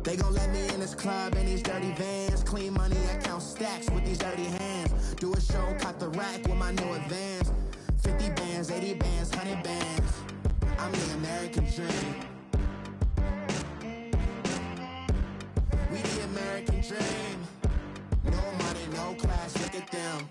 They gon' let me in this club in these dirty vans. Clean money, I count stacks with these dirty hands. Do a show, cop the rack with my new advance. 50 bands, 80 bands, 100 bands. I'm the American dream. We the American dream. No money, no class, look at them.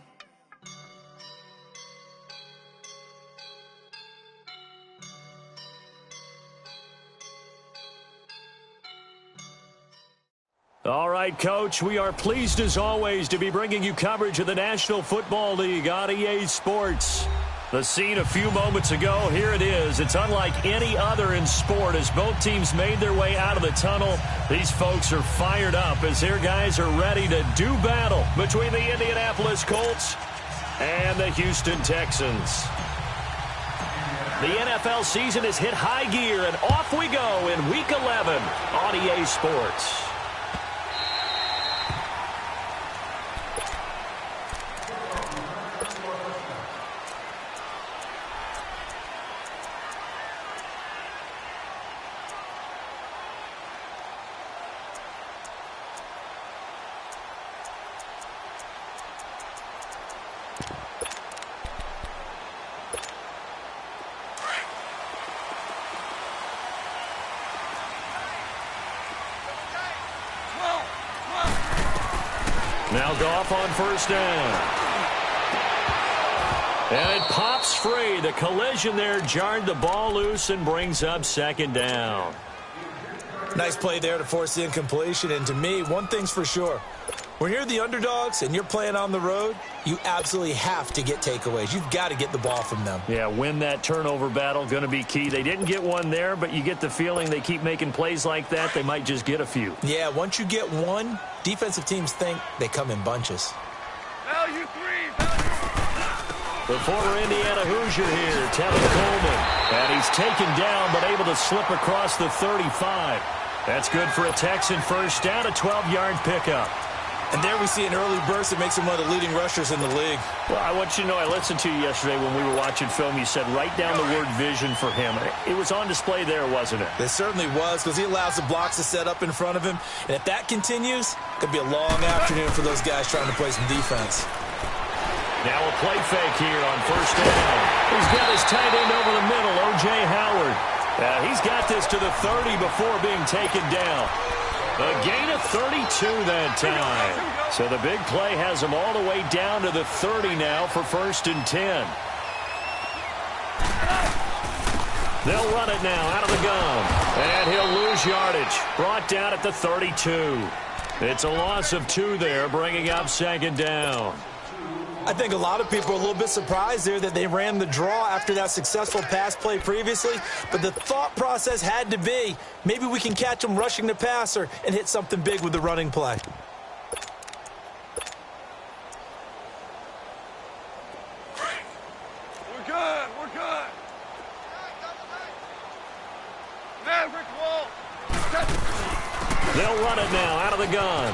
All right, Coach, we are pleased as always to be bringing you coverage of the National Football League on EA Sports. The scene a few moments ago, here it is. It's unlike any other in sport as both teams made their way out of the tunnel. These folks are fired up as their guys are ready to do battle between the Indianapolis Colts and the Houston Texans. The NFL season has hit high gear, and off we go in Week 11 on EA Sports. Now Goff on first down. And it pops free. The collision there jarred the ball loose and brings up second down. Nice play there to force the incompletion. And to me, one thing's for sure. When you're the underdogs and you're playing on the road, you absolutely have to get takeaways. You've got to get the ball from them. Yeah, win that turnover battle, going to be key. They didn't get one there, but you get the feeling they keep making plays like that, they might just get a few. Yeah, once you get one, defensive teams think they come in bunches. Value three. The former Indiana Hoosier here, Tevin Coleman. And he's taken down, but able to slip across the 35. That's good for a Texan first down, a 12-yard pickup. And there we see an early burst that makes him one of the leading rushers in the league. Well, I want you to know, I listened to you yesterday when we were watching film. You said write down the word vision for him. It was on display there, wasn't it? It certainly was, because he allows the blocks to set up in front of him. And if that continues, it could be a long afternoon for those guys trying to play some defense. Now a play fake here on first down. He's got his tight end over the middle, O.J. Howard. He's got this to the 30 before being taken down. A gain of 32 that time. So the big play has him all the way down to the 30 now for first and 10. They'll run it now out of the gun. And he'll lose yardage. Brought down at the 32. It's a loss of 2 there, bringing up second down. I think a lot of people are a little bit surprised there that they ran the draw after that successful pass play previously. But the thought process had to be, maybe we can catch them rushing the passer and hit something big with the running play. We're good. We're good. Maverick wall. They'll run it now out of the gun.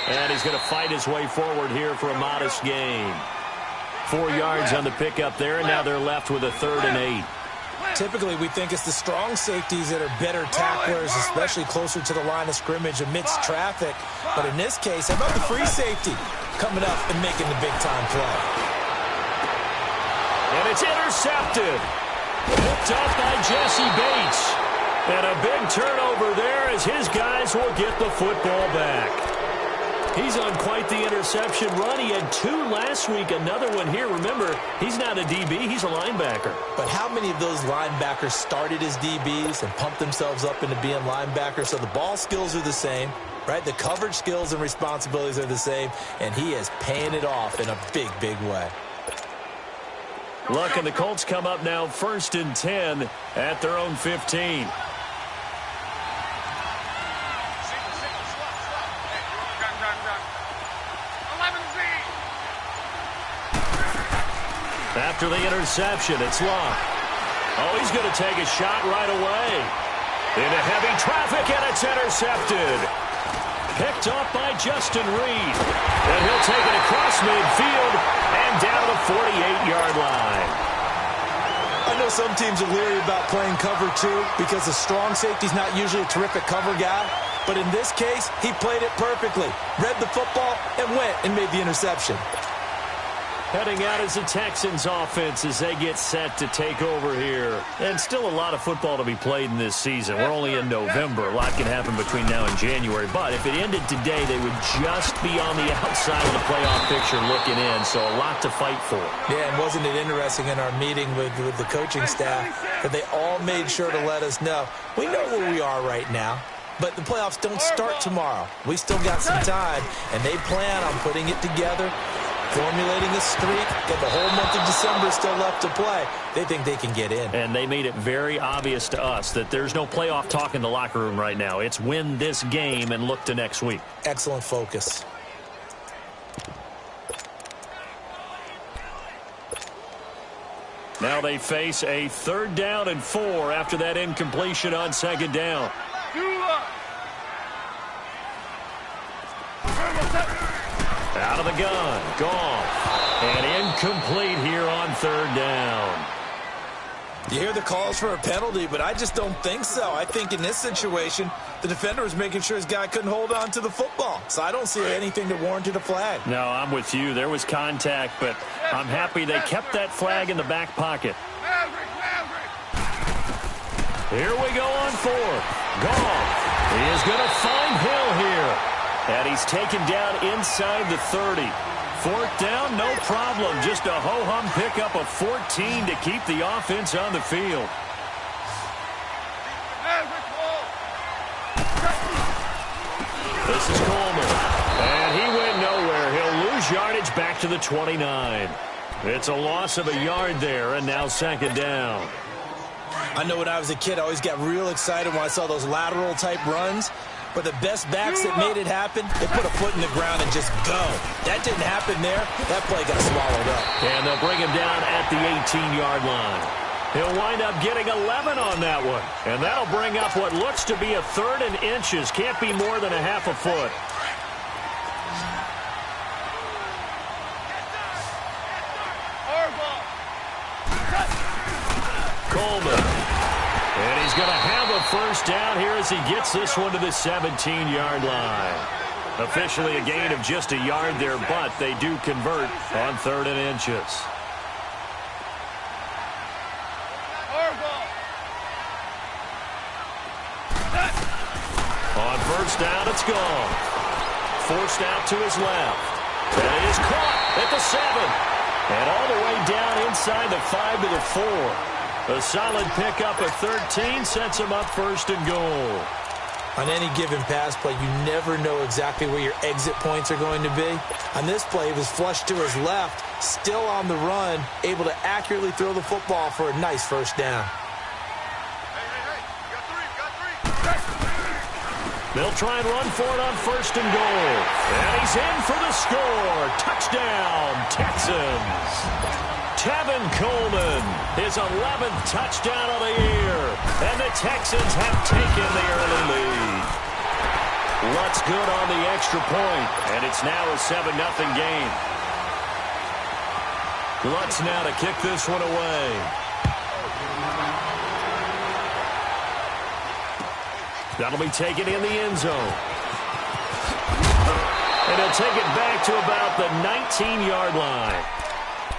And he's going to fight his way forward here for a modest gain. 4 yards on the pickup there, and now they're left with a 3rd and 8. Typically, we think it's the strong safeties that are better tacklers, especially closer to the line of scrimmage amidst traffic. But in this case, how about the free safety coming up and making the big-time play? And it's intercepted. Picked up by Jesse Bates. And a big turnover there as his guys will get the football back. He's on quite the interception run. He had 2 last week, another one here. Remember, he's not a DB, he's a linebacker. But how many of those linebackers started as DBs and pumped themselves up into being linebackers? So the ball skills are the same, right? The coverage skills and responsibilities are the same, and he is paying it off in a big, big way. Look, and the Colts come up now 1st and 10 at their own 15. After the interception, it's Locke. Oh, he's going to take a shot right away. Into heavy traffic, and it's intercepted. Picked up by Justin Reed. And he'll take it across midfield and down the 48-yard line. I know know some teams are leery about playing cover 2 because the strong safety's not usually a terrific cover guy. But in this case, he played it perfectly. Read the football and went and made the interception. Heading out is the Texans offense as they get set to take over here. And still a lot of football to be played in this season. We're only in November. A lot can happen between now and January. But if it ended today, they would just be on the outside of the playoff picture looking in. So a lot to fight for. Yeah, and wasn't it interesting in our meeting with the coaching staff that they all made sure to let us know, we know where we are right now. But the playoffs don't start tomorrow. We still got some time, and they plan on putting it together, formulating a streak, and the whole month of December is still left to play. They think they can get in. And they made it very obvious to us that there's no playoff talk in the locker room right now. It's win this game and look to next week. Excellent focus. Now they face a 3rd down and 4 after that incompletion on 2nd down. Out of the gun, gone, and incomplete here on 3rd down. You hear the calls for a penalty, but I just don't think so. I think in this situation, the defender was making sure his guy couldn't hold on to the football. So I don't see anything that warranted a flag. No, I'm with you. There was contact, but I'm happy they kept that flag in the back pocket. Here we go on 4th. Gone. He is going to find Hill here. And he's taken down inside the 30. 4th down, no problem. Just a ho-hum pickup of 14 to keep the offense on the field. This is Coleman. And he went nowhere. He'll lose yardage back to the 29. It's a loss of a yard there, and now 2nd down. I know when I was a kid, I always got real excited when I saw those lateral-type runs. But the best backs that made it happen, they put a foot in the ground and just go. That didn't happen there. That play got swallowed up. And they'll bring him down at the 18-yard line. He'll wind up getting 11 on that one. And that'll bring up what looks to be a 3rd and inches. Can't be more than a half a foot. Coleman. And he's going to have a 1st down here as he gets this one to the 17-yard line. Officially a gain of just a yard there, but they do convert on 3rd and inches. On 1st down, it's gone. Forced out to his left. And it is caught at the 7. And all the way down inside the 5 to the 4. A solid pickup of 13 sets him up 1st and goal. On any given pass play, you never know exactly where your exit points are going to be. On this play, he was flushed to his left, still on the run, able to accurately throw the football for a nice 1st down. They'll try and run for it on 1st and goal. And he's in for the score. Touchdown, Texans. Tevin Coleman, his 11th touchdown of the year. And the Texans have taken the early lead. Lutz good on the extra point, and it's now a 7-0 game. Lutz now to kick this one away. That'll be taken in the end zone. And he'll take it back to about the 19-yard line.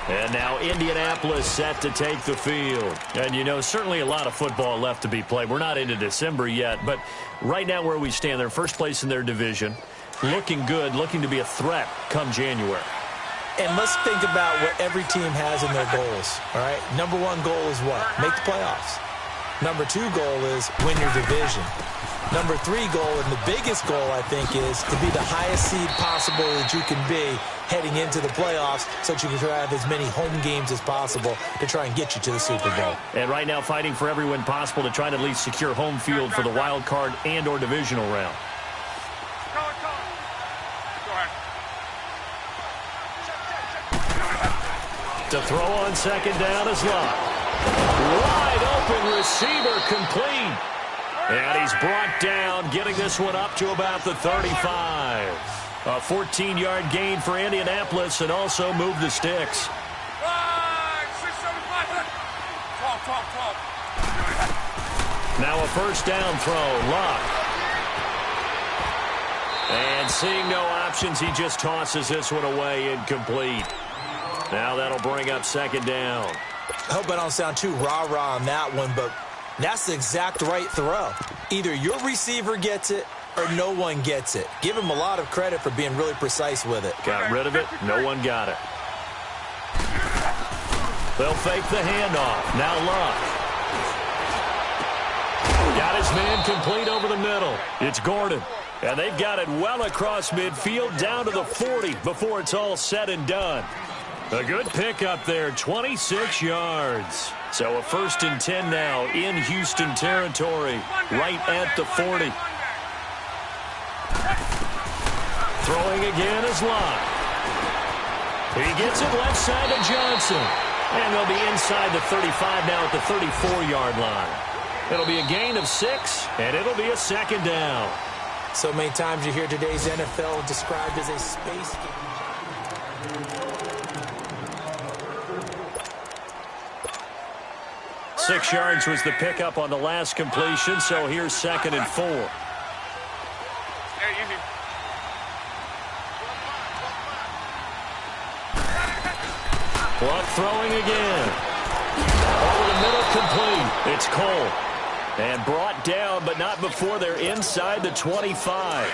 And now Indianapolis set to take the field. And, you know, certainly a lot of football left to be played. We're not into December yet, but right now where we stand, they're first place in their division. Looking good, looking to be a threat come January. And let's think about what every team has in their goals, all right? Number 1 goal is what? Make the playoffs. Number 2 goal is win your division. Number 3 goal, and the biggest goal, I think, is to be the highest seed possible that you can be heading into the playoffs so that you can have as many home games as possible to try and get you to the Super Bowl. And right now fighting for every win possible to try to at least secure home field for the wild card and or divisional round. To throw on 2nd down is Lott. Wide open receiver complete. And he's brought down, getting this one up to about the 35. A 14-yard gain for Indianapolis and also move the sticks. Now a first down throw. Luck. And seeing no options, he just tosses this one away incomplete. Now that'll bring up second down. I hope I don't sound too rah-rah on that one, but that's the exact right throw. Either your receiver gets it or no one gets it. Give him a lot of credit for being really precise with it. Got rid of it. No one got it. They'll fake the handoff. Now Luck. Got his man complete over the middle. It's Gordon. And they've got it well across midfield down to the 40 before it's all said and done. A good pickup there, 26 yards. So a 1st and 10 now in Houston territory, right at the 40. Throwing again is Locke. He gets it left side to Johnson. And they'll be inside the 35 now at the 34-yard line. It'll be a gain of 6, and it'll be a second down. So many times you hear today's NFL described as a space game. 6 yards was the pickup on the last completion, so here's 2nd and 4. Luck throwing again. Over the middle, complete. It's Cole. And brought down, but not before they're inside the 25.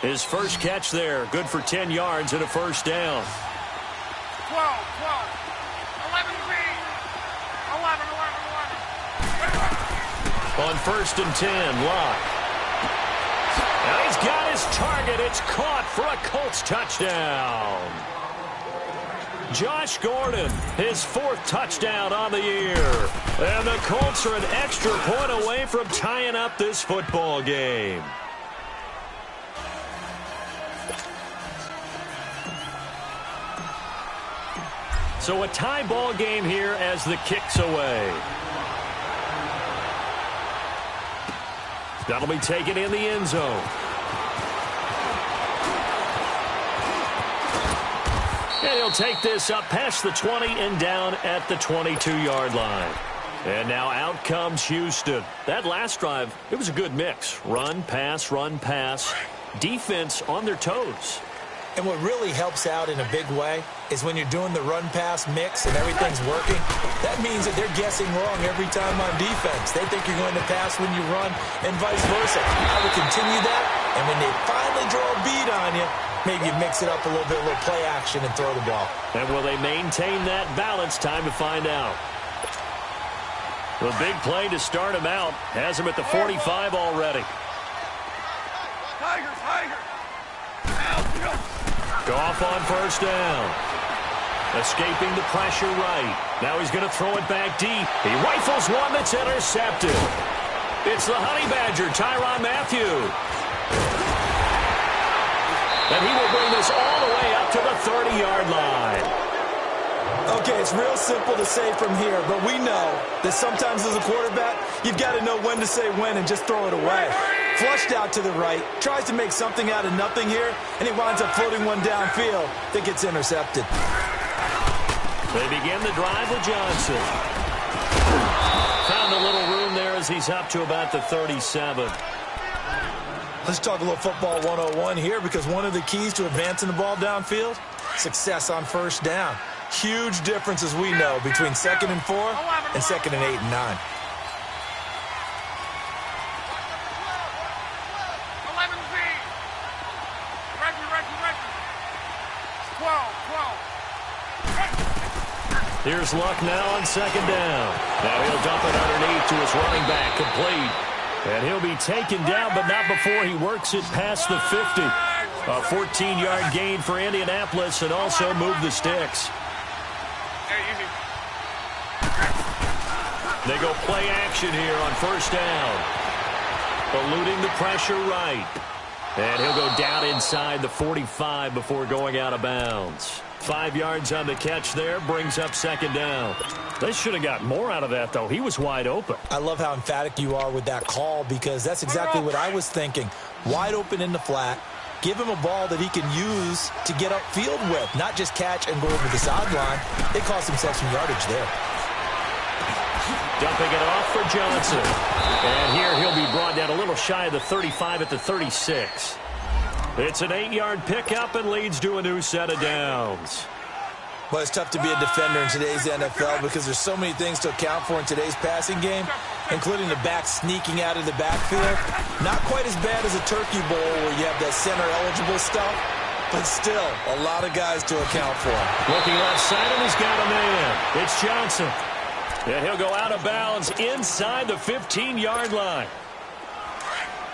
His first catch there, good for 10 yards and a first down. 12, 12, 11, 11, 11. On 1st and 10, Locke. Now he's got his target. It's caught for a Colts touchdown. Josh Gordon, his 4th touchdown on the year. And the Colts are an extra point away from tying up this football game. So a tie ball game here as the kick's away. That'll be taken in the end zone. And he'll take this up past the 20 and down at the 22-yard line. And now out comes Houston. That last drive, it was a good mix. Run, pass, defense on their toes. And what really helps out in a big way is when you're doing the run-pass mix and everything's working, that means that they're guessing wrong every time on defense. They think you're going to pass when you run and vice versa. I would continue that, and when they finally draw a beat on you, maybe you mix it up a little bit, a little play action, and throw the ball. And will they maintain that balance? Time to find out. The big play to start him out has him at the 45 already. Tigers, Tigers. Goff on first down. Escaping the pressure right. Now he's going to throw it back deep. He rifles one that's intercepted. It's the Honey Badger, Tyrann Mathieu. And he will bring this all the way up to the 30-yard line. Okay, it's real simple to say from here, but we know that sometimes as a quarterback, you've got to know when to say when and just throw it away. Flushed out to the right, tries to make something out of nothing here, and he winds up floating one downfield that gets intercepted. They begin the drive with Johnson. Found a little room there as he's up to about the 37. Let's talk a little football 101 here, because one of the keys to advancing the ball downfield, success on first down. Huge difference, as we know, between 2nd and 4 and 2nd and 8 and 9. 12. Here's Luck now on 2nd down. Now he'll dump it underneath to his running back, complete. And he'll be taken down, but not before he works it past the 50. A 14-yard gain for Indianapolis, and also move the sticks. They go play action here on first down. Eluding the pressure right. And he'll go down inside the 45 before going out of bounds. 5 yards on the catch there, brings up 2nd down. They should have got more out of that, though. He was wide open. I love how emphatic you are with that call, because that's exactly what I was thinking. Wide open in the flat. Give him a ball that he can use to get upfield with, not just catch and go over the sideline. They cost themselves some yardage there. Dumping it off for Johnson. And here he'll be brought down a little shy of the 35 at the 36. It's an 8-yard pickup and leads to a new set of downs. Well, it's tough to be a defender in today's NFL because there's so many things to account for in today's passing game, including the back sneaking out of the backfield. Not quite as bad as a turkey bowl where you have that center-eligible stuff, but still a lot of guys to account for. Looking left side, and he's got a man. It's Johnson. And he'll go out of bounds inside the 15-yard line.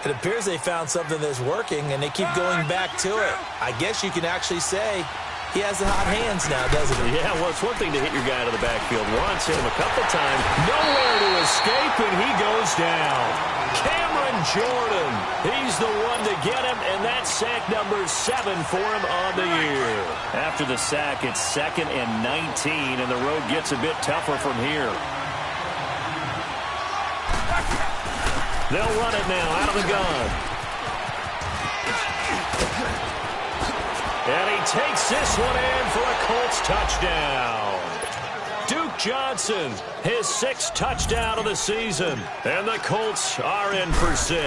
It appears they found something that's working, and they keep going back to it. I guess you can actually say he has the hot hands now, doesn't he? Yeah, well, it's one thing to hit your guy out of the backfield once, hit him a couple times. Nowhere to escape, and he goes down. Cameron Jordan, he's the one to get him, and that's sack number 7 for him on the year. After the sack, it's 2nd and 19, and the road gets a bit tougher from here. They'll run it now out of the gun. And he takes this one in for a Colts touchdown. Duke Johnson, his 6th touchdown of the season. And the Colts are in for 6.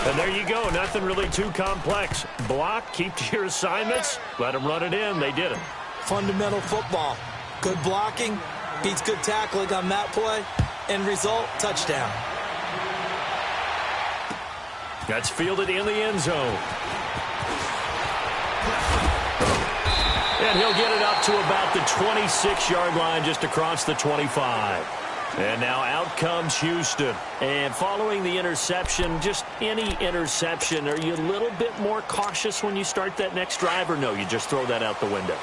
And there you go. Nothing really too complex. Block, keep to your assignments, let them run it in. They did it. Fundamental football. Good blocking beats good tackling on that play. End result, touchdown. That's fielded in the end zone. And he'll get it up to about the 26-yard line, just across the 25. And now out comes Houston. And following the interception, just any interception, are you a little bit more cautious when you start that next drive, or no, you just throw that out the window?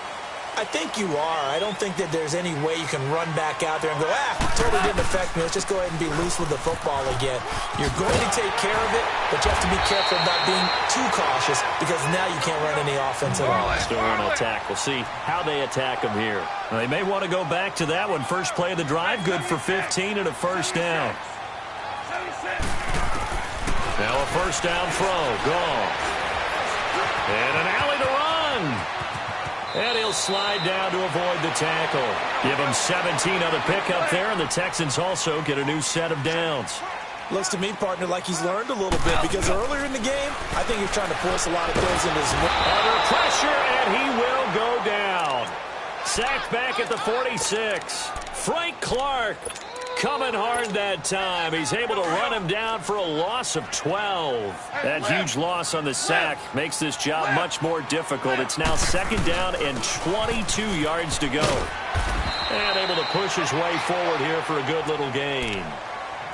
I think you are. I don't think that there's any way you can run back out there and go, totally didn't affect me. Let's just go ahead and be loose with the football again. You're going to take care of it, but you have to be careful about being too cautious because now you can't run any offense at all. Still want to attack. We'll see how they attack them here. Well, they may want to go back to that one. First play of the drive, good for 15 and a first down. Now a first down throw, gone. And an alley to run. And he'll slide down to avoid the tackle. Give him 17 on the pickup there, and the Texans also get a new set of downs. Looks to me, partner, like he's learned a little bit because earlier in the game, I think he's trying to force a lot of throws into his... Under pressure, and he will go down. Sacked back at the 46. Frank Clark coming hard that time. He's able to run him down for a loss of 12. That huge loss on the sack makes this job much more difficult. It's now 2nd down and 22 yards to go. And able to push his way forward here for a good little gain.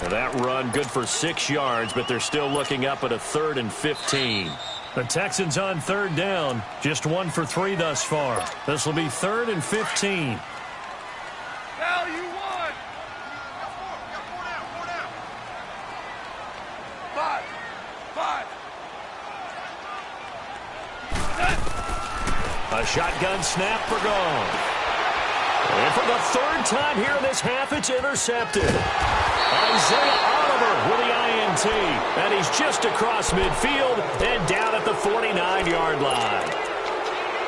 And that run good for 6 yards, but they're still looking up at a 3rd and 15. The Texans on 3rd down, just 1 for 3 thus far. This will be 3rd and 15. Hell, you won! Five. A shotgun snap for gone. And for the 3rd time here in this half, it's intercepted. Isaiah Oliver with the INT. And he's just across midfield and down at the 49-yard line.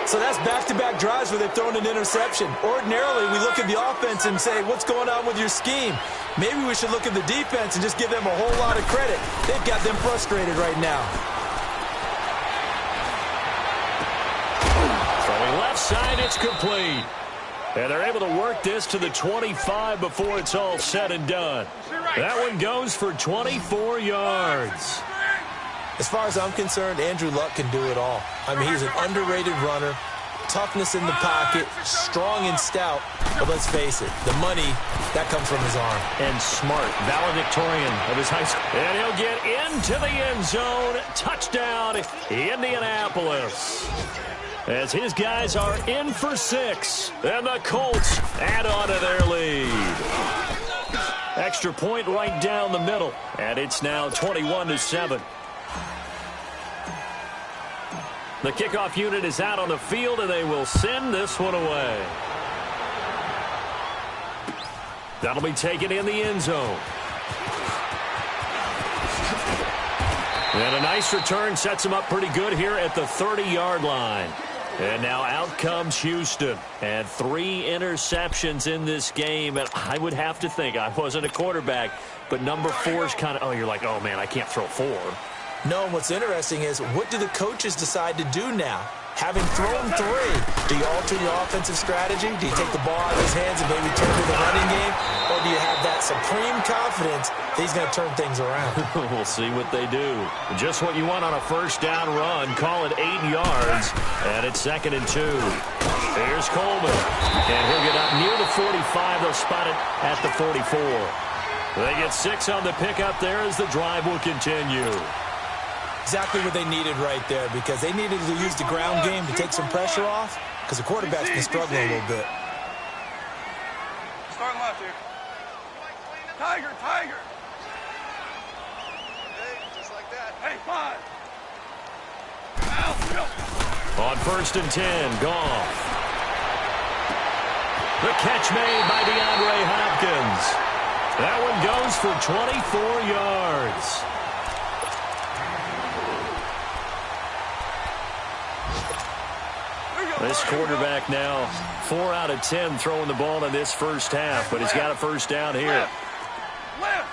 So that's back-to-back drives where they've thrown an interception. Ordinarily, we look at the offense and say, what's going on with your scheme? Maybe we should look at the defense and just give them a whole lot of credit. They've got them frustrated right now. Throwing left side, it's complete. And they're able to work this to the 25 before it's all said and done. That one goes for 24 yards. As far as I'm concerned, Andrew Luck can do it all. I mean, he's an underrated runner, toughness in the pocket, strong and stout. But let's face it, the money, that comes from his arm. And smart, valedictorian of his high school. And he'll get into the end zone. Touchdown, Indianapolis. As his guys are in for 6. And the Colts add on to their lead. Extra point right down the middle. And it's now 21-7. The kickoff unit is out on the field, and they will send this one away. That'll be taken in the end zone. And a nice return sets him up pretty good here at the 30-yard line. And now out comes Houston. And 3 interceptions in this game. And I would have to think, I wasn't a quarterback, but number 4 is kind of, you're like, oh, man, I can't throw 4. No, and what's interesting is, what do the coaches decide to do now? Having thrown 3, do you alter your offensive strategy? Do you take the ball out of his hands and maybe turn to the running game? Or do you have that supreme confidence that he's going to turn things around? We'll see what they do. Just what you want on a first down run. Call it 8 yards, and it's 2nd and 2. Here's Coleman, and he'll get up near the 45. They'll spot it at the 44. They get 6 on the pickup there as the drive will continue. Exactly what they needed right there, because they needed to use the ground game to take some pressure off, because the quarterback's been struggling a little bit. Start left here. Tiger, Tiger. Hey, just like that. Hey, 5. Out, go. On 1st and 10, Goff. The catch made by DeAndre Hopkins. That one goes for 24 yards. This quarterback now 4 out of 10 throwing the ball in this first half, but he's got a first down here. Left.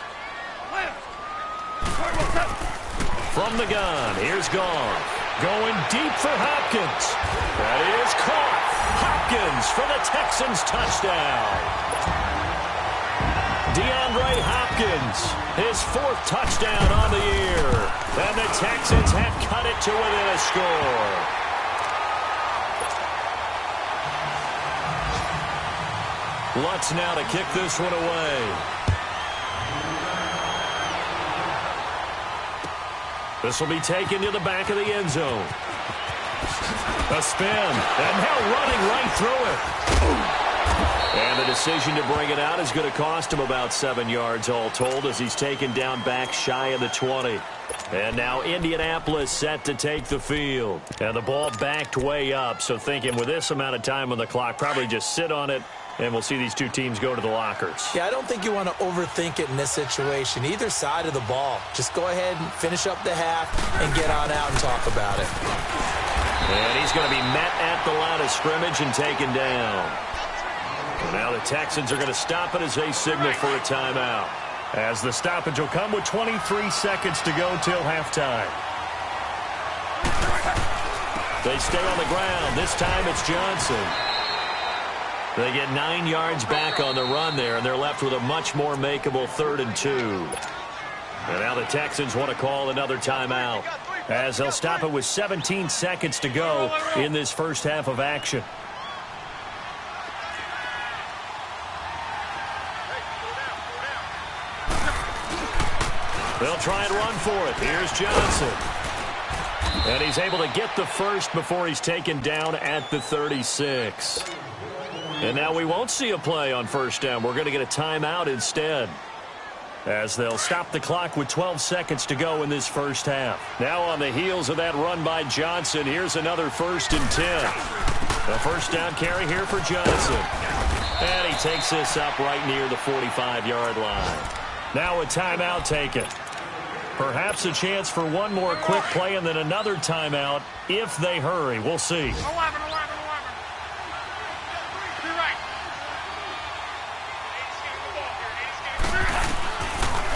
From the gun, here's Goff. Going deep for Hopkins. That is caught. Hopkins for the Texans touchdown. DeAndre Hopkins, his 4th touchdown on the year. And the Texans have cut it to within a score. Lutz now to kick this one away. This will be taken to the back of the end zone. A spin, and now running right through it. And the decision to bring it out is going to cost him about 7 yards all told, as he's taken down back shy of the 20. And now Indianapolis set to take the field. And the ball backed way up, so thinking with this amount of time on the clock, probably just sit on it, and we'll see these 2 teams go to the lockers. Yeah, I don't think you want to overthink it in this situation. Either side of the ball. Just go ahead and finish up the half and get on out and talk about it. And he's going to be met at the line of scrimmage and taken down. And now the Texans are going to stop it as they signal for a timeout. As the stoppage will come with 23 seconds to go till halftime. They stay on the ground. This time it's Johnson. They get 9 yards back on the run there, and they're left with a much more makeable 3rd and 2. And now the Texans want to call another timeout, as they'll stop it with 17 seconds to go in this first half of action. They'll try and run for it. Here's Johnson. And he's able to get the first before he's taken down at the 36. And now we won't see a play on first down. We're going to get a timeout instead, as they'll stop the clock with 12 seconds to go in this first half. Now on the heels of that run by Johnson, here's another 1st and 10. A first down carry here for Johnson. And he takes this up right near the 45-yard line. Now a timeout taken. Perhaps a chance for one more quick play and then another timeout if they hurry. We'll see. 11.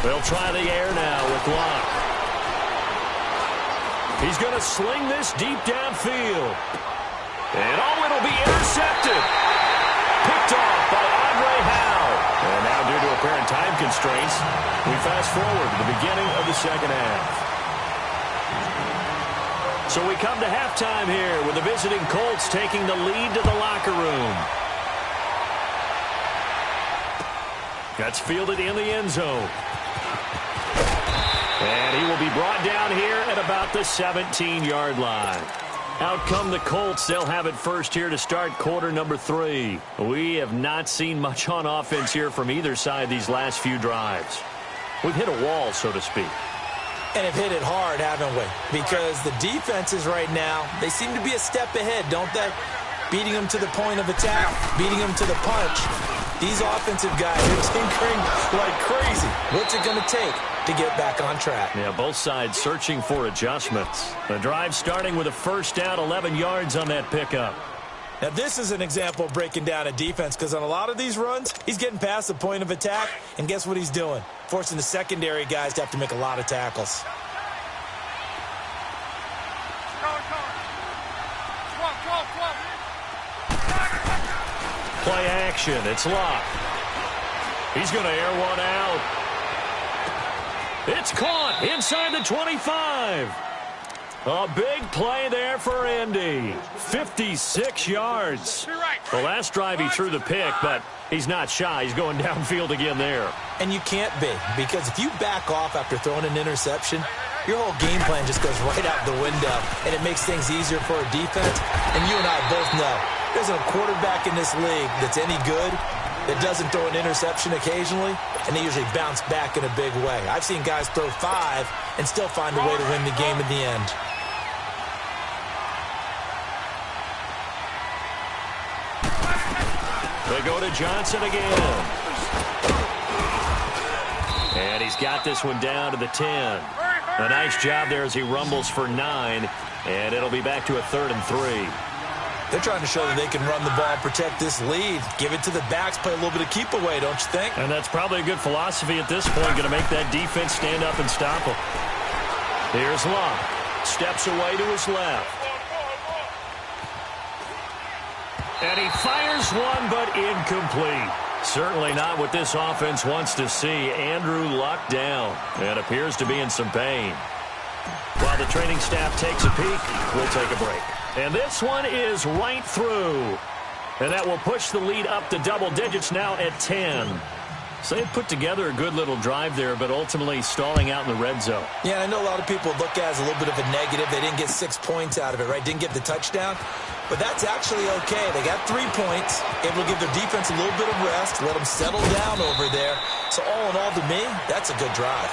They'll try the air now with Locke. He's going to sling this deep downfield. And it'll be intercepted. Picked off by Andre Howe. And now due to apparent time constraints, we fast forward to the beginning of the second half. So we come to halftime here with the visiting Colts taking the lead to the locker room. That's fielded in the end zone. And he will be brought down here at about the 17-yard line. Out come the Colts. They'll have it first here to start quarter number 3. We have not seen much on offense here from either side these last few drives. We've hit a wall, so to speak. And have hit it hard, haven't we? Because the defenses right now, they seem to be a step ahead, don't they? Beating them to the point of attack, beating them to the punch. These offensive guys are tinkering like crazy. What's it going to take? to get back on track. Yeah, both sides searching for adjustments. The drive starting with a first down, 11 yards on that pickup. Now, this is an example of breaking down a defense, because on a lot of these runs, he's getting past the point of attack, and guess what he's doing? Forcing the secondary guys to have to make a lot of tackles. Play action. It's Locke. He's going to air one out. It's caught inside the 25. A big play there for Indy. 56 yards. The last drive he threw the pick, but he's not shy. He's going downfield again there. And you can't be, because if you back off after throwing an interception, your whole game plan just goes right out the window, and it makes things easier for a defense. And you and I both know there's a quarterback in this league that's any good that doesn't throw an interception occasionally, and they usually bounce back in a big way. I've seen guys throw 5 and still find a way to win the game in the end. They go to Johnson again. And he's got this one down to the 10. A nice job there as he rumbles for 9. And it'll be back to a 3rd and 3. They're trying to show that they can run the ball, protect this lead. Give it to the backs, play a little bit of keep away, don't you think? And that's probably a good philosophy at this point. Going to make that defense stand up and stop them. Here's Locke. Steps away to his left. And he fires one, but incomplete. Certainly not what this offense wants to see. Andrew Luck down and appears to be in some pain. While the training staff takes a peek, we'll take a break. And this one is right through. And that will push the lead up to double digits now at 10. So they put together a good little drive there, but ultimately stalling out in the red zone. Yeah, I know a lot of people look at it as a little bit of a negative. They didn't get 6 points out of it, right? Didn't get the touchdown. But that's actually okay. They got 3 points, able to give their defense a little bit of rest, let them settle down over there. So all in all, to me, that's a good drive.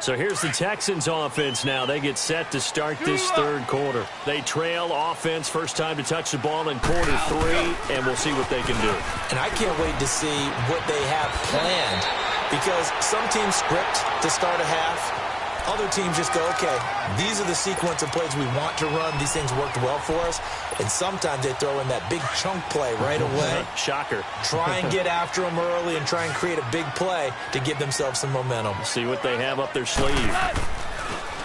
So here's the Texans offense now. They get set to start this 3rd quarter. They trail offense, first time to touch the ball in quarter 3, and we'll see what they can do. And I can't wait to see what they have planned, because some teams script to start a half. Other teams just go, okay, these are the sequence of plays we want to run. These things worked well for us. And sometimes they throw in that big chunk play right away. Shocker. Try and get after them early and try and create a big play to give themselves some momentum. See what they have up their sleeve.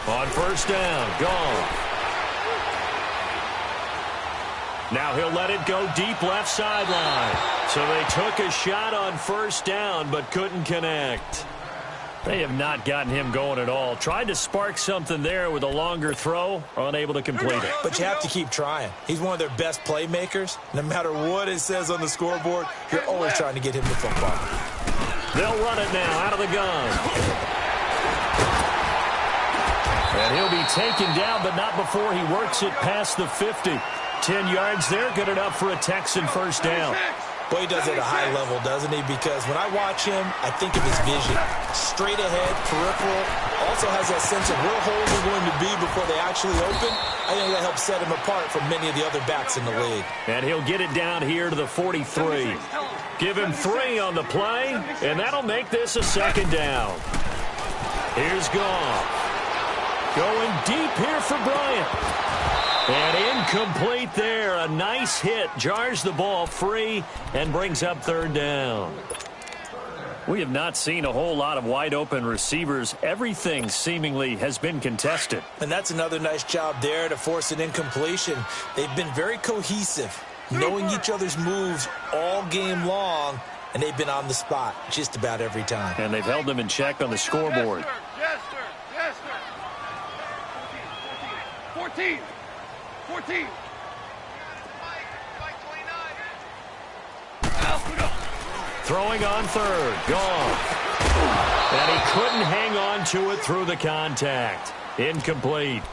On first down, gone. Now he'll let it go deep left sideline. So they took a shot on first down but couldn't connect. They have not gotten him going at all. Tried to spark something there with a longer throw, unable to complete it. But you have to keep trying. He's one of their best playmakers. No matter what it says on the scoreboard, you're always trying to get him the football. They'll run it now out of the gun. And he'll be taken down, but not before he works it past the 50. 10 yards there, good enough for a Texan first down. Boy, he does it at a high level, doesn't he? Because when I watch him, I think of his vision. Straight ahead, peripheral. Also has that sense of where holes are going to be before they actually open. I think that helps set him apart from many of the other backs in the league. And he'll get it down here to the 43. Give him 3 on the play, and that'll make this a 2nd down. Here's Goff. Going deep here for Bryant. And incomplete there. A nice hit. Jars the ball free and brings up 3rd down. We have not seen a whole lot of wide open receivers. Everything seemingly has been contested. And that's another nice job there to force an incompletion. They've been very cohesive, knowing each other's moves all game long, and they've been on the spot just about every time. And they've held them in check on the scoreboard. Yes, sir. Yes, sir. 14. 14. Throwing on 3rd. Gone. And he couldn't hang on to it through the contact. Incomplete.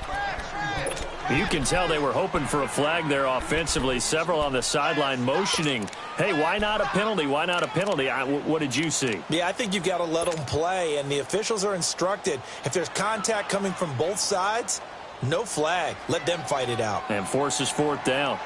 You can tell they were hoping for a flag there offensively. Several on the sideline motioning. Hey, why not a penalty? Why not a penalty? What did you see? Yeah, I think you've got to let them play, and the officials are instructed. If there's contact coming from both sides, no flag. Let them fight it out. And forces 4th down.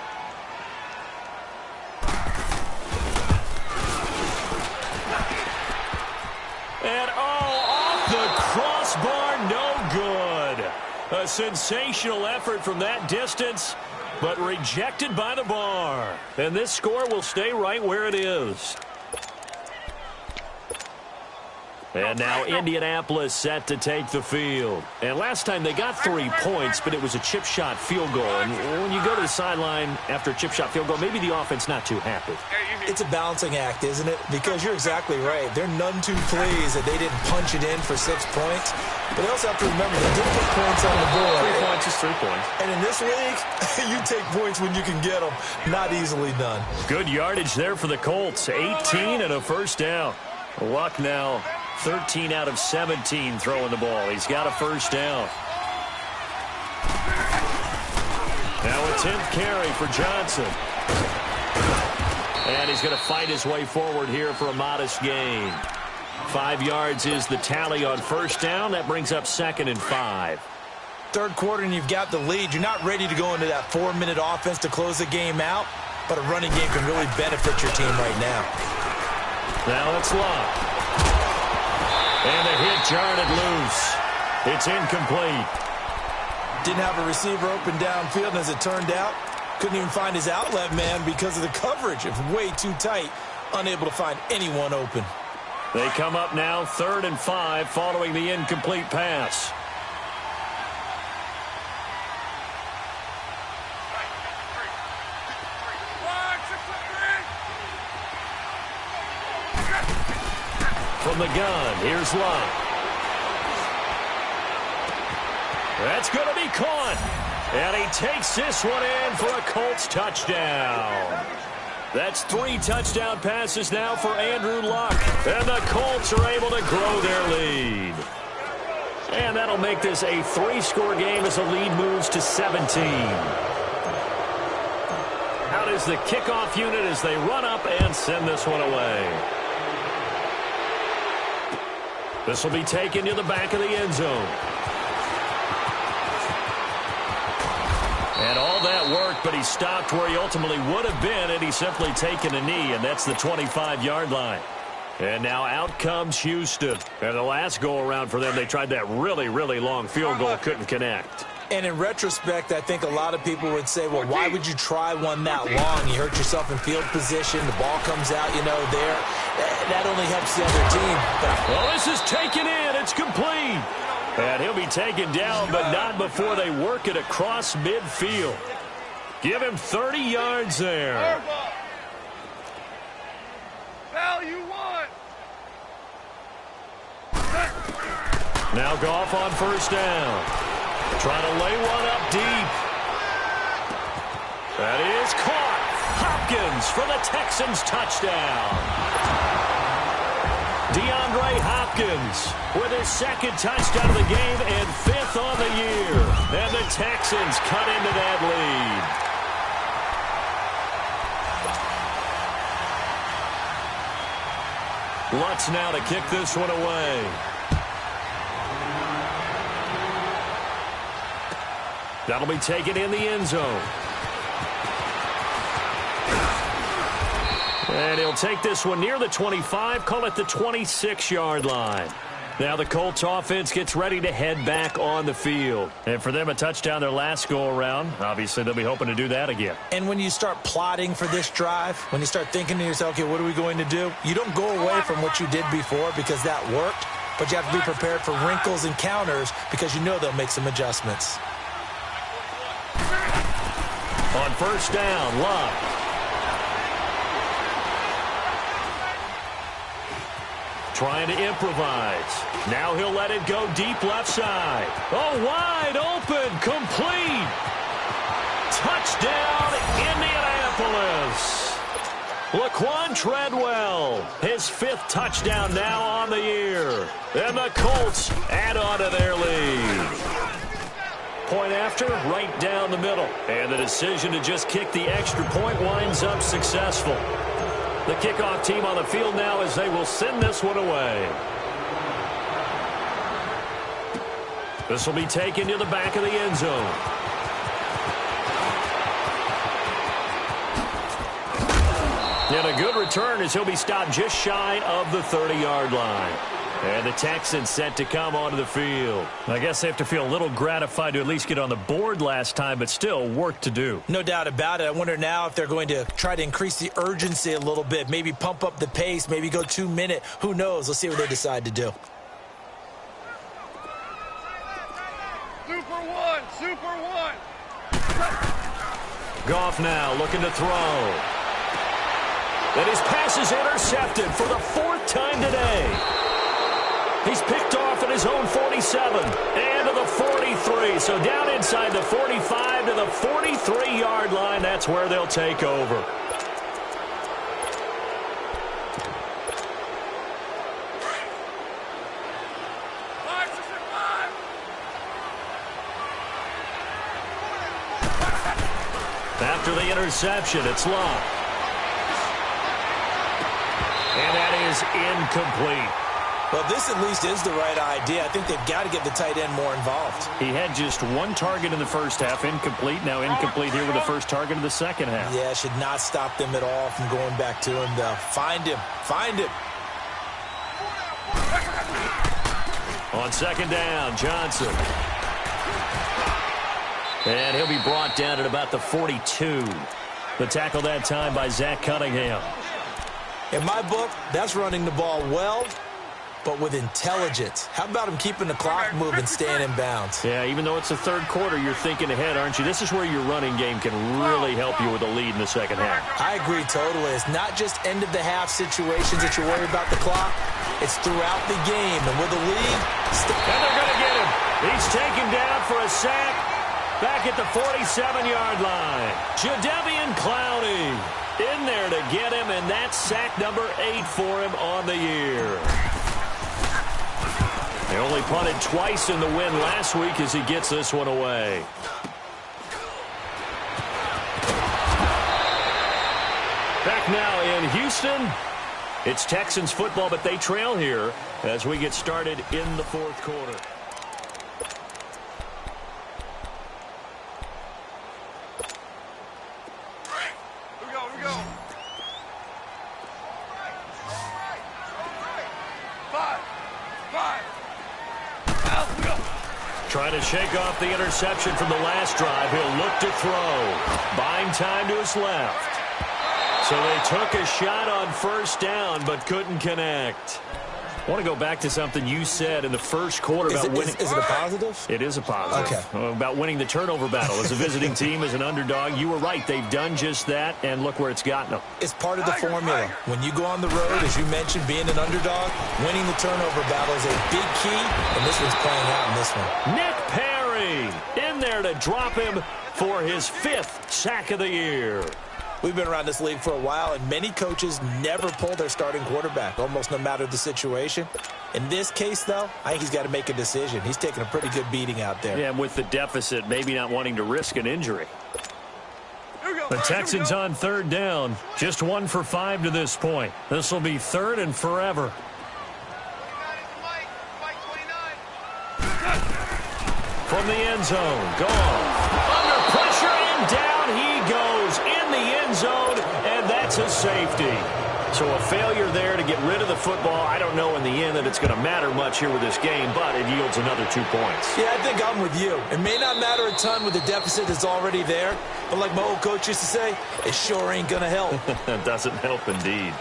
And, off the crossbar, no good. A sensational effort from that distance, but rejected by the bar. And this score will stay right where it is. And now Indianapolis set to take the field. And last time they got 3 points, but it was a chip shot field goal. And when you go to the sideline after a chip shot field goal, maybe the offense not too happy. It's a balancing act, isn't it? Because you're exactly right. They're none too pleased that they didn't punch it in for 6 points. But they also have to remember they did put points on the board. 3 points is 3 points. And in this league, you take points when you can get them. Not easily done. Good yardage there for the Colts. 18 and a first down. Luck now 13 out of 17 throwing the ball. He's got a first down. Now a 10th carry for Johnson. And he's going to fight his way forward here for a modest gain. 5 yards is the tally on first down. That brings up 2nd and 5. Third quarter and you've got the lead. You're not ready to go into that 4-minute offense to close the game out, but a running game can really benefit your team right now. Now it's Luck. And the hit jarred it loose. It's incomplete. Didn't have a receiver open downfield, and as it turned out, couldn't even find his outlet man because of the coverage. It was way too tight, unable to find anyone open. They come up now 3rd and 5 following the incomplete pass. From the gun, here's Luck. That's going to be caught. And he takes this one in for a Colts touchdown. That's 3 touchdown passes now for Andrew Luck. And the Colts are able to grow their lead. And that'll make this a 3-score game as the lead moves to 17. Out is the kickoff unit as they run up and send this one away. This will be taken to the back of the end zone. And all that worked, but he stopped where he ultimately would have been had he simply taken a knee, and that's the 25-yard line. And now out comes Houston. And the last go-around for them, they tried that really, really long field goal, couldn't connect. And in retrospect, I think a lot of people would say, well, why would you try one that long? You hurt yourself in field position. The ball comes out, there. That only helps the other team. Well, this is taken in. It's complete. And he'll be taken down, but not before they work it across midfield. Give him 30 yards there. Foul you want. Now Goff on first down. Trying to lay one up deep. That is caught. Hopkins for the Texans touchdown. DeAndre Hopkins with his 2nd touchdown of the game and 5th on the year. And the Texans cut into that lead. Lutz now to kick this one away. That'll be taken in the end zone. And he'll take this one near the 25, call it the 26-yard line. Now the Colts offense gets ready to head back on the field. And for them, a touchdown their last go-around. Obviously, they'll be hoping to do that again. And when you start plotting for this drive, when you start thinking to yourself, okay, what are we going to do? You don't go away from what you did before because that worked, but you have to be prepared for wrinkles and counters because you know they'll make some adjustments. On first down, Luck. Trying to improvise. Now he'll let it go deep left side. Oh, wide open, complete. Touchdown, Indianapolis. Laquan Treadwell, his 5th touchdown now on the year. And the Colts add on to their lead. Point after, right down the middle. And the decision to just kick the extra point winds up successful. The kickoff team on the field now as they will send this one away. This will be taken to the back of the end zone. And a good return as he'll be stopped just shy of the 30-yard line. And the Texans set to come onto the field. I guess they have to feel a little gratified to at least get on the board last time, but still work to do. No doubt about it. I wonder now if they're going to try to increase the urgency a little bit, maybe pump up the pace, maybe go 2-minute. Who knows? Let's see what they decide to do. Super one. Goff now looking to throw. And his pass is intercepted for the 4th time today. He's picked off at his own 47 and to the 43. So down inside the 45 to the 43-yard line. That's where they'll take over. After the interception, it's Locke. And that is incomplete. Well, this at least is the right idea. I think they've got to get the tight end more involved. He had just 1 target in the first half, incomplete. Now incomplete here with the first target of the second half. Yeah, should not stop them at all from going back to him, though. Find him. On second down, Johnson. And he'll be brought down at about the 42. The tackle that time by Zach Cunningham. In my book, that's running the ball well, but with intelligence. How about him keeping the clock moving, staying in bounds? Yeah, even though it's the third quarter, you're thinking ahead, aren't you? This is where your running game can really help you with a lead in the second half. I agree totally. It's not just end-of-the-half situations that you worry about the clock. It's throughout the game. And with a lead... And they're going to get him. He's taken down for a sack back at the 47-yard line. Jadeveon Clowney in there to get him, and that's sack number 8 for him on the year. They only punted twice in the win last week as he gets this one away. Back now in Houston. It's Texans football, but they trail here as we get started in the 4th quarter. Here we go. 5. Trying to shake off the interception from the last drive. He'll look to throw. Buying time to his left. So they took a shot on first down, but couldn't connect. I want to go back to something you said in the first quarter about winning. Is it a positive? It is a positive. Okay. About winning the turnover battle. As a visiting team, as an underdog, you were right. They've done just that, and look where it's gotten them. It's part of the formula. When you go on the road, as you mentioned, being an underdog, winning the turnover battle is a big key, and this one's playing out in this one. Nick Perry in there to drop him for his 5th sack of the year. We've been around this league for a while, and many coaches never pull their starting quarterback, almost no matter the situation. In this case, though, I think he's got to make a decision. He's taking a pretty good beating out there. Yeah, and with the deficit, maybe not wanting to risk an injury. The Texans on 3rd down. Just 1 for 5 to this point. This will be 3rd and forever. From the end zone, Goff. Under pressure and down he goes in the end zone, and that's a safety. So a failure there to get rid of the football. I don't know in the end that it's going to matter much here with this game, but it yields another 2 points. Yeah, I think I'm with you. It may not matter a ton with the deficit that's already there, but like my old coach used to say, it sure ain't going to help. It doesn't help indeed.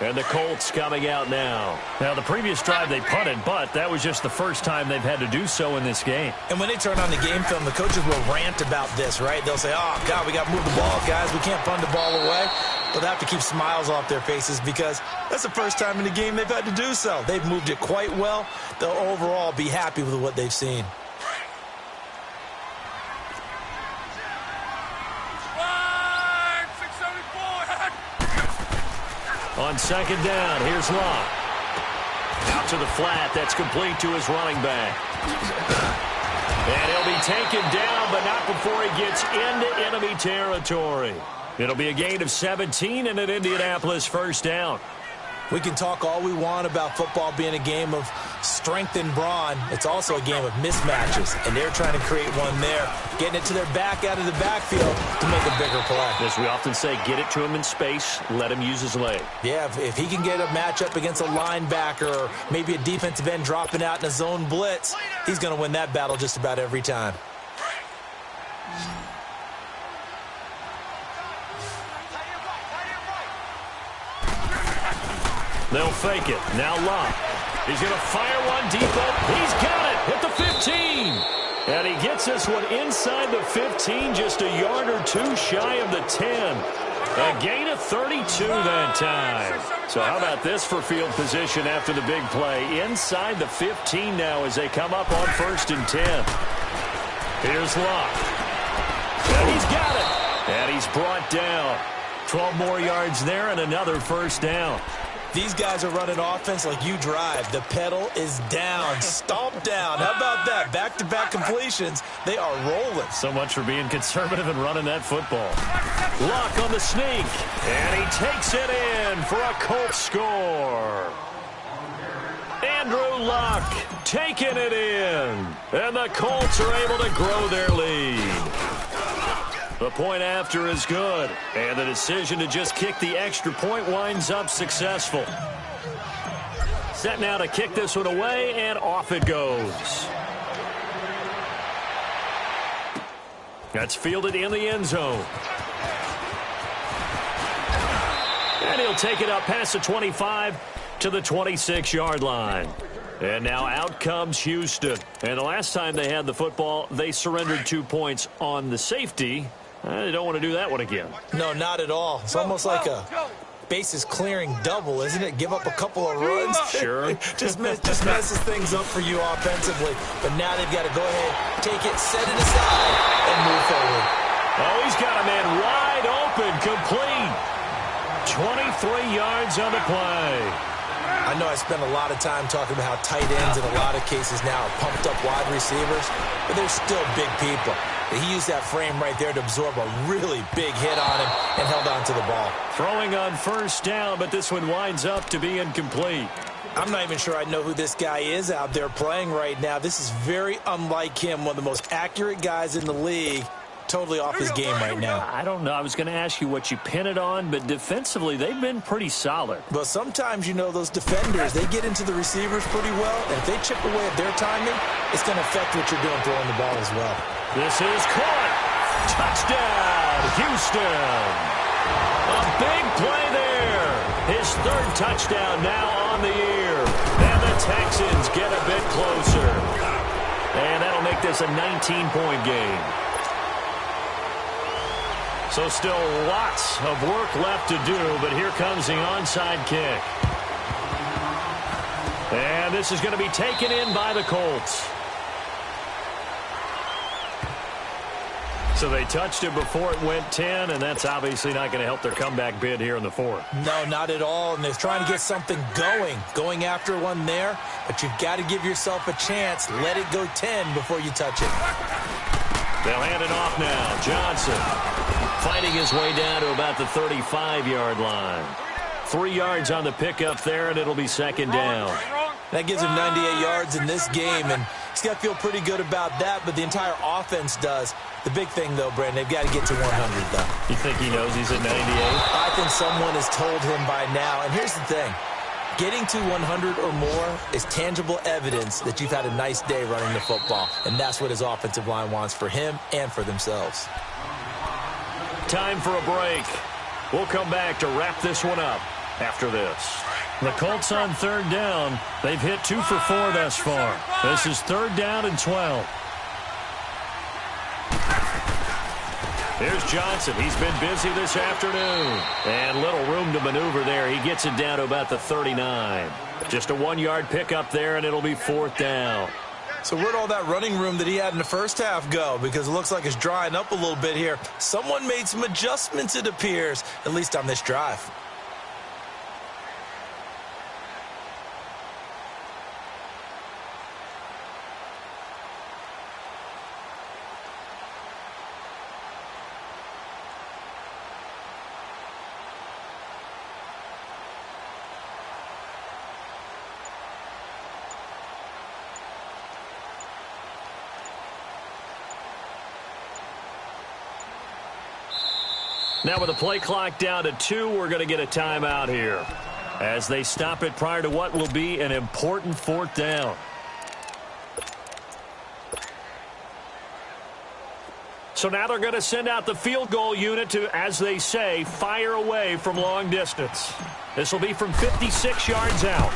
And the Colts coming out now. Now, the previous drive they punted, but that was just the first time they've had to do so in this game. And when they turn on the game film, the coaches will rant about this, right? They'll say, oh, God, we got to move the ball, guys. We can't punt the ball away. But they have to keep smiles off their faces because that's the first time in the game they've had to do so. They've moved it quite well. They'll overall be happy with what they've seen. On second down, here's Locke. Out to the flat. That's complete to his running back. And he'll be taken down, but not before he gets into enemy territory. It'll be a gain of 17 and an Indianapolis first down. We can talk all we want about football being a game of strength and brawn. It's also a game of mismatches, and they're trying to create one there, getting it to their back out of the backfield to make a bigger play. As we often say, get it to him in space, let him use his leg. Yeah, if he can get a matchup against a linebacker or maybe a defensive end dropping out in a zone blitz, he's going to win that battle just about every time. They'll fake it. Now Locke. He's going to fire one deep up. He's got it. Hit the 15. And he gets this one inside the 15, just a yard or two shy of the 10. A gain of 32 that time. So how about this for field position after the big play? Inside the 15 now as they come up on 1st and 10. Here's Locke. And he's got it. And he's brought down. 12 more yards there and another 1st down. These guys are running offense like you drive. The pedal is down, stomped down. How about that? Back-to-back completions. They are rolling. So much for being conservative and running that football. Locke on the sneak, and he takes it in for a Colts score. Andrew Locke taking it in, and the Colts are able to grow their lead. The point after is good, and the decision to just kick the extra point winds up successful. Set now to kick this one away, and off it goes. That's fielded in the end zone. And he'll take it up past the 25 to the 26-yard line. And now out comes Houston. And the last time they had the football, they surrendered 2 points on the safety. They don't want to do that one again. No, not at all. It's almost like a bases clearing double, isn't it? Give up a couple of runs. Sure. just messes things up for you offensively. But now they've got to go ahead, take it, set it aside, and move forward. Oh, he's got a man wide open, complete. 23 yards on the play. I know I spent a lot of time talking about how tight ends in a lot of cases now are pumped up wide receivers, but they're still big people. He used that frame right there to absorb a really big hit on him and held on to the ball. Throwing on 1st down, but this one winds up to be incomplete. I'm not even sure I know who this guy is out there playing right now. This is very unlike him, one of the most accurate guys in the league. Totally off his game right now. I don't know. I was going to ask you what you pin it on, but defensively, they've been pretty solid. But sometimes, you know, those defenders, they get into the receivers pretty well, and if they chip away at their timing, it's going to affect what you're doing throwing the ball as well. This is caught. Touchdown, Houston. A big play there. His 3rd touchdown now on the year. And the Texans get a bit closer. And that'll make this a 19-point game. So still lots of work left to do, but here comes the onside kick. And this is going to be taken in by the Colts. So they touched it before it went 10, and that's obviously not going to help their comeback bid here in the 4th. No, not at all, and they're trying to get something going after one there, but you've got to give yourself a chance. Let it go 10 before you touch it. They'll hand it off now. Johnson fighting his way down to about the 35-yard line. 3 yards on the pickup there, and it'll be 2nd down. That gives him 98 yards in this game, and he's got to feel pretty good about that, but the entire offense does. The big thing, though, Brandon, they've got to get to 100, though. You think he knows he's at 98? I think someone has told him by now, and here's the thing. Getting to 100 or more is tangible evidence that you've had a nice day running the football, and that's what his offensive line wants for him and for themselves. Time for a break. We'll come back to wrap this one up after this. The Colts on 3rd down. They've hit 2 for 4 thus far. This is 3rd down and 12. Here's Johnson. He's been busy this afternoon. And little room to maneuver there. He gets it down to about the 39. Just a 1-yard pickup there, and it'll be 4th down. So where'd all that running room that he had in the first half go? Because it looks like it's drying up a little bit here. Someone made some adjustments, it appears, at least on this drive. Now with the play clock down to 2, we're going to get a timeout here as they stop it prior to what will be an important 4th down. So now they're going to send out the field goal unit to, as they say, fire away from long distance. This will be from 56 yards out.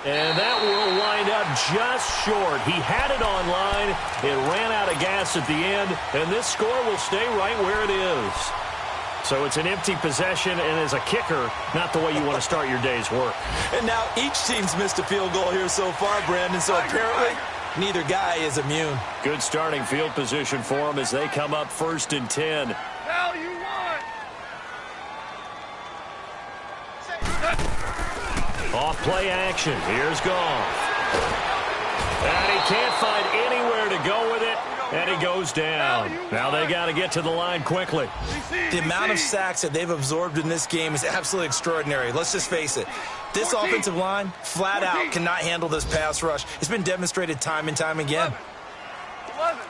And that will wind up just short. He had it on line. It ran out of gas at the end, and this score will stay right where it is. So it's an empty possession, and as a kicker, not the way you want to start your day's work. And now each team's missed a field goal here so far, Brandon, so apparently neither guy is immune. Good starting field position for them as they come up 1st and 10. Hell you want? Off play action. Here's Goff. And he can't find anywhere to go with it, and he goes down. Now they got to get to the line quickly. The amount of sacks that they've absorbed in this game is absolutely extraordinary. Let's just face it. This offensive line, flat out, cannot handle this pass rush. It's been demonstrated time and time again. 11.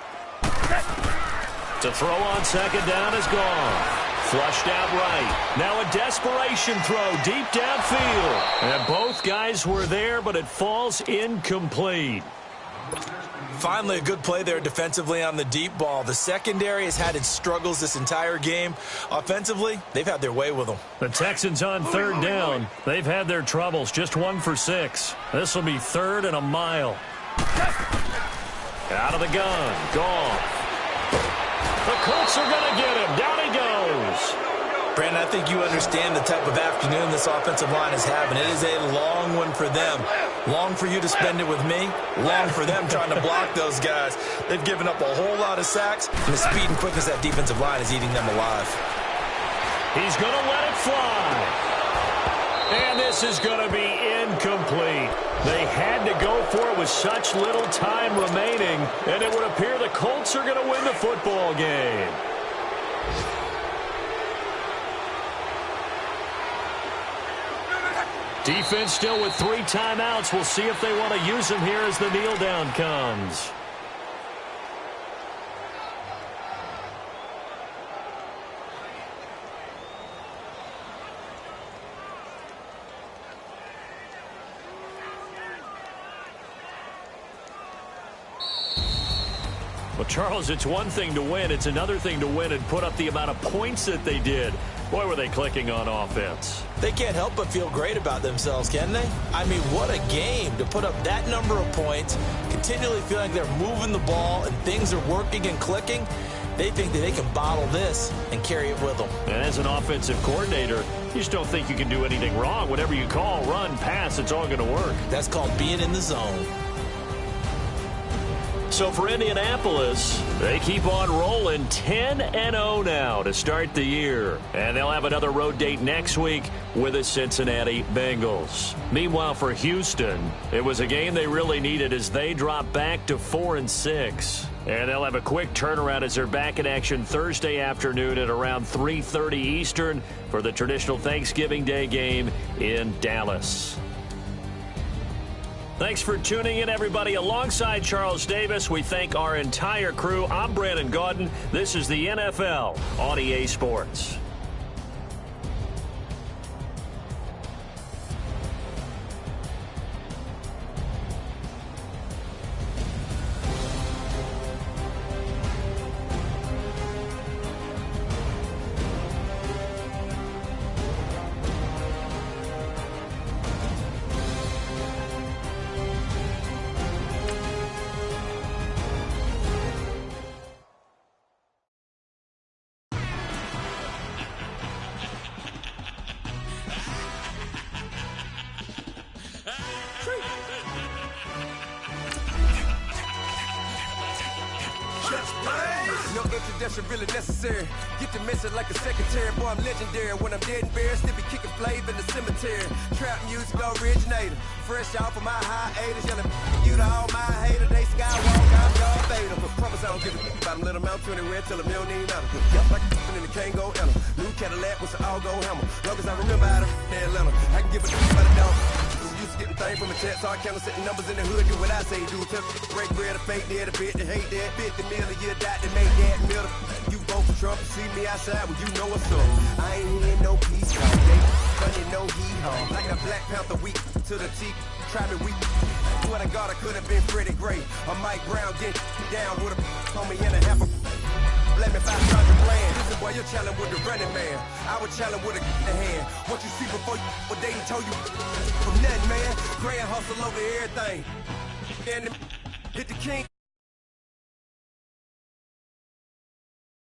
To throw on 2nd down is Goff. Flushed out right. Now a desperation throw deep downfield. And both guys were there, but it falls incomplete. Finally, a good play there defensively on the deep ball. The secondary has had its struggles this entire game. Offensively, they've had their way with them. The Texans on 3rd down. They've had their troubles. Just 1 for 6. This will be 3rd and a mile. Out of the gun. Goff. The Colts are going to get him. Down he goes. Brandon, I think you understand the type of afternoon this offensive line is having. It is a long one for them. Long for you to spend it with me. Long for them trying to block those guys. They've given up a whole lot of sacks, and the speed and quickness of that defensive line is eating them alive. He's going to let it fly. And this is going to be incomplete. They had to go for it with such little time remaining, and it would appear the Colts are going to win the football game. Defense still with 3 timeouts. We'll see if they want to use them here as the kneel down comes. Well, Charles, it's one thing to win. It's another thing to win and put up the amount of points that they did. Boy, were they clicking on offense. They can't help but feel great about themselves, can they? I mean, what a game to put up that number of points, continually feeling like they're moving the ball and things are working and clicking. They think that they can bottle this and carry it with them. And as an offensive coordinator, you just don't think you can do anything wrong. Whatever you call, run, pass, it's all going to work. That's called being in the zone. So for Indianapolis, they keep on rolling 10-0 now to start the year. And they'll have another road date next week with the Cincinnati Bengals. Meanwhile, for Houston, it was a game they really needed as they drop back to 4-6. And they'll have a quick turnaround as they're back in action Thursday afternoon at around 3:30 Eastern for the traditional Thanksgiving Day game in Dallas. Thanks for tuning in, everybody. Alongside Charles Davis, we thank our entire crew. I'm Brandon Gaudin. This is the NFL on EA Sports. Really necessary. Get the message like a secretary. Boy, I'm legendary. When I'm dead and buried, still be kicking flavor in the cemetery. Trap music originator. Fresh off of my hiatus. Yelling you to all my haters. They skywalk, I'm Darth Vader. But promise I don't give a about them. Let them out to anywhere till them don't need nothing. Yep, like a and it can't go enter. New Cadillac with an all-go hammer. Long as I remember how to Atlanta. I can give a about a dog. Used to getting things from a chat, so I count setting numbers in the hood. Do what I say, do. Break bread, a fake dead, a bit, to hate that. 50 million, you die to make that middle. You both Trump, see me outside, well, you know what's up. I ain't hearing no peace all day. Funny, no hee-haw. Like a Black Panther week to the teeth. Try me weak. Swear to God, I could have been Freddie Gray. Or Mike Brown getting down with a homie and a half a. Blame me if I start to plan. Listen, boy, you're challenging with the running man. I would challenge with a hand. What you see before you, what they told you from nothing, man. Grand hustle over everything. And hit the king.